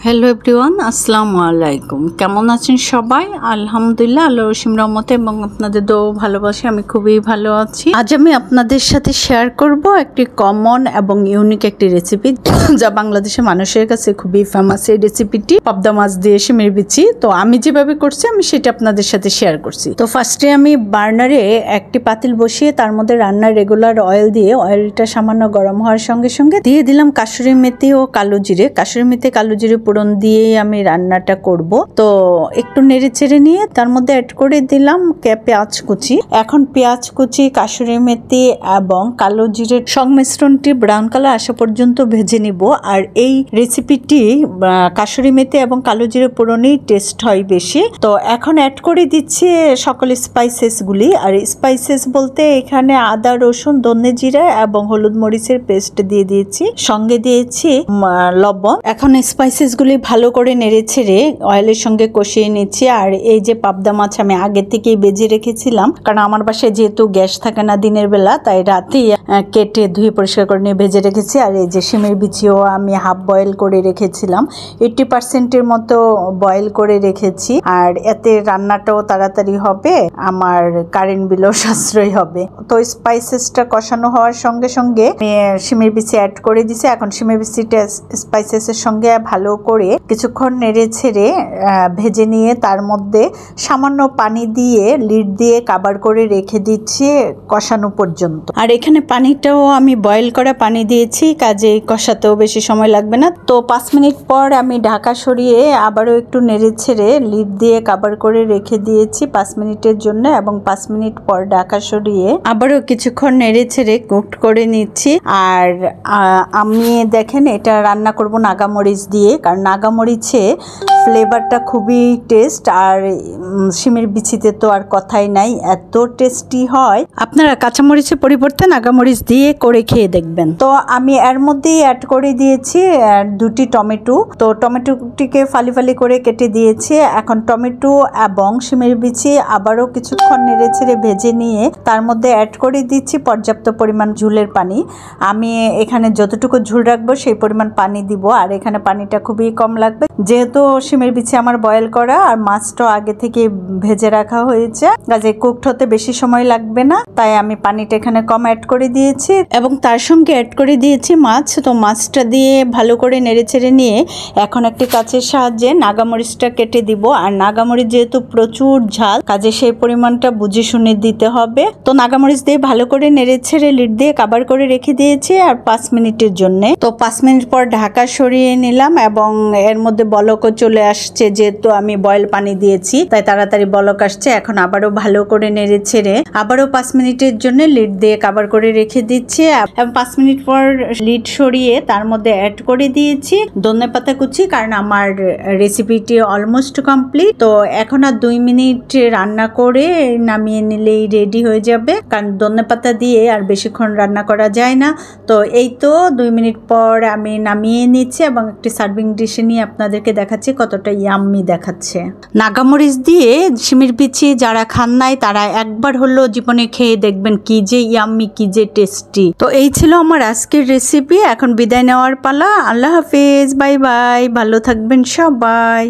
Hello everyone, আসসালামু আলাইকুম। কেমন আছেন সবাই? আলহামদুলিল্লাহ, আল্লাহর অসীম রহমতে এবং আপনাদের দোয়া ভালোবাসে আমি খুবই ভালো আছি। আজ আমি আপনাদের সাথে শেয়ার করব একটি কমন এবং ইউনিক একটি রেসিপি যা বাংলাদেশের মানুষের কাছে খুবই ফেমাস। এই রেসিপিটি পাবদা মাছ দিয়ে শিমের বিচি। তো আমি যেভাবে করছি আমি সেটা আপনাদের সাথে শেয়ার করছি। তো ফার্স্টে আমি বার্নারে একটি পাতিল বসিয়ে তার মধ্যে রান্নার রেগুলার অয়েল দিয়ে অয়েলটা সামান্য গরম হওয়ার সঙ্গে সঙ্গে দিয়ে দিলাম কাসুরি মেথি ও কালো জিরে। কাসুরি মেথি কালো জিরে ফোড়ন দিয়ে আমি রান্নাটা করব। তো একটু নেড়ে চেড়ে নিয়ে তার মধ্যে অ্যাড করে দিলাম পেঁয়াজ কুচি। এখন পেঁয়াজ কুচি, কাসুরি মেথি এবং কালো জিরের সংমিশ্রণটি ব্রাউন কালার আসা পর্যন্ত ভেজে নিব। আর এই রেসিপিটি কাসুরি মেথি এবং কালো জিরে ফোড়নেই টেস্ট হয় বেশি। তো এখন অ্যাড করে দিচ্ছি সকল স্পাইসেস গুলি। আর স্পাইসেস বলতে এখানে আদা, রসুন, ধনে জিরা এবং হলুদ মরিচের পেস্ট দিয়ে দিয়েছি, সঙ্গে দিয়েছি লবণ। এখন স্পাইসেস গুলি ভালো করে নেড়ে ছেড়ে অয়েলের সঙ্গে কষিয়ে নিচ্ছি। আর এই যে পাবদা মাছ আমি আগে থেকেই বেজে রেখেছিলাম, কারণ আমার বাসায় যেহেতু গ্যাস থাকে না দিনের বেলা, তাই রাতেই কেটে ধুয়ে পরিষ্কার করে নিয়ে ভেজে রেখেছি। আর এই যে শিমের বিচিও আমি হাফ বয়েল করে রেখেছিলাম, 80% মতো বয়েল করে রেখেছি। আর এতে রান্নাটাও তাড়াতাড়ি হবে, আমার কারেন্ট বিলও সাশ্রয় হবে। তো স্পাইসেসটা কষানো হওয়ার সঙ্গে সঙ্গে শিমের বিচি অ্যাড করে দিছি। এখন শিমের বিচিটা স্পাইসেসের সঙ্গে ভালো করে কিছুক্ষণ নেড়ে ছেড়ে ভেজে নিয়ে তার মধ্যে সামান্য পানি দিয়ে লিড দিয়ে কভার করে রেখে দিচ্ছি কষানো পর্যন্ত। আর এখানে পানিটাও আমি বয়েল করা পানি দিয়েছি, কাজে কষাতেও বেশি সময় লাগবে না। তো 5 মিনিট পর আমি ঢাকা সরিয়ে আবারও একটু নেড়ে ছেড়ে লিড দিয়ে কভার করে রেখে দিয়েছি 5 মিনিটের জন্য। এবং 5 মিনিট পর ঢাকা সরিয়ে আবারও কিছুক্ষণ নেড়ে ছেড়ে কুক করে নিচ্ছি। আর আমি দেখেন এটা রান্না করব নাগামরিচ দিয়ে, কারণ নাগামরিচে ফ্লেভারটা খুবই টেস্ট। আর শিমের বিচিতে তো আর কথাই নাই, এত টেস্টি হয়। আপনারা কাঁচামরিচের পরিবর্তে নাগামরিচ দিয়ে করে খেয়ে দেখবেন। তো আমি এর মধ্যেই অ্যাড করে দিয়েছি 2টি টমেটো। তো টমেটোটিকে ফালি ফালি করে কেটে দিয়েছি। এখন টমেটো এবং শিমের বিচি আবারও কিছুক্ষণ নেড়ে ছেড়ে ভেজে নিয়ে তার মধ্যে অ্যাড করে দিচ্ছি পর্যাপ্ত পরিমাণ ঝোলের পানি। আমি এখানে যতটুকু ঝোল রাখবো সেই পরিমাণ পানি দিব। আর এখানে পানিটা খুবই কম লাগবে, যেহেতু শিমের বিচি আমার বয়েল করা আর মাছটা আগে থেকে ভেজে রাখা হয়েছে, কাজে কুকড হতে বেশি সময় লাগবে না। তাই আমি পানিটা এখানে কম অ্যাড করে দিয়েছি এবং তার সঙ্গে অ্যাড করে দিয়েছি মাছ। তো মাছটা দিয়ে ভালো করে নেড়ে ছেড়ে নিয়ে এখন একটি কাঁচের সাহায্যে নাগামরিচটা কেটে দিব। আর নাগামরিচ যেহেতু প্রচুর ঝাল, কাজে সেই পরিমাণটা বুঝে শুনে দিতে হবে। তো নাগামরিচ দিয়ে ভালো করে নেড়ে ছেড়ে লিড দিয়ে কভার করে রেখে দিয়েছি আর 5 মিনিটের জন্য। তো 5 মিনিট পর ঢাকা সরিয়ে নিলাম এবং এর মধ্যে বলকও চলে আসছে, যেহেতু আমি বয়েল পানি দিয়েছি তাই তাড়াতাড়ি বলক আসছে। এখন আবারও ভালো করে নেড়ে ছেড়ে আবারও 5 মিনিটের জন্য লিড দিয়ে কভার করে রেখে দিচ্ছি। এবং 5 মিনিট পর লিড সরিয়ে তার মধ্যে অ্যাড করে দিয়েছি ধনেপাতা কুচি, কারণ আমার রেসিপিটি অলমোস্ট কমপ্লিট। তো এখন আর 2 মিনিট রান্না করে নামিয়ে নিলেই রেডি হয়ে যাবে, কারণ ধনেপাতা দিয়ে আর বেশিক্ষণ রান্না করা যায় না। তো এই তো 2 মিনিট পর আমি নামিয়ে নিচ্ছি এবং একটি সার্ভিং ডিশে নিয়ে আপনাদেরকে দেখাচ্ছি কতটা ইয়াম্মি দেখাচ্ছে। নাগামরিচ দিয়ে শিমের বিচি যারা খান নাই তারা একবার হলো জীবনে খেয়ে দেখবেন কি যে ইয়াম্মি, কি যে টেস্টি। তো এই ছিল আমার আজকের রেসিপি। এখন বিদায় নেওয়ার পালা। আল্লাহ হাফেজ, বাই বাই, ভালো থাকবেন সবাই।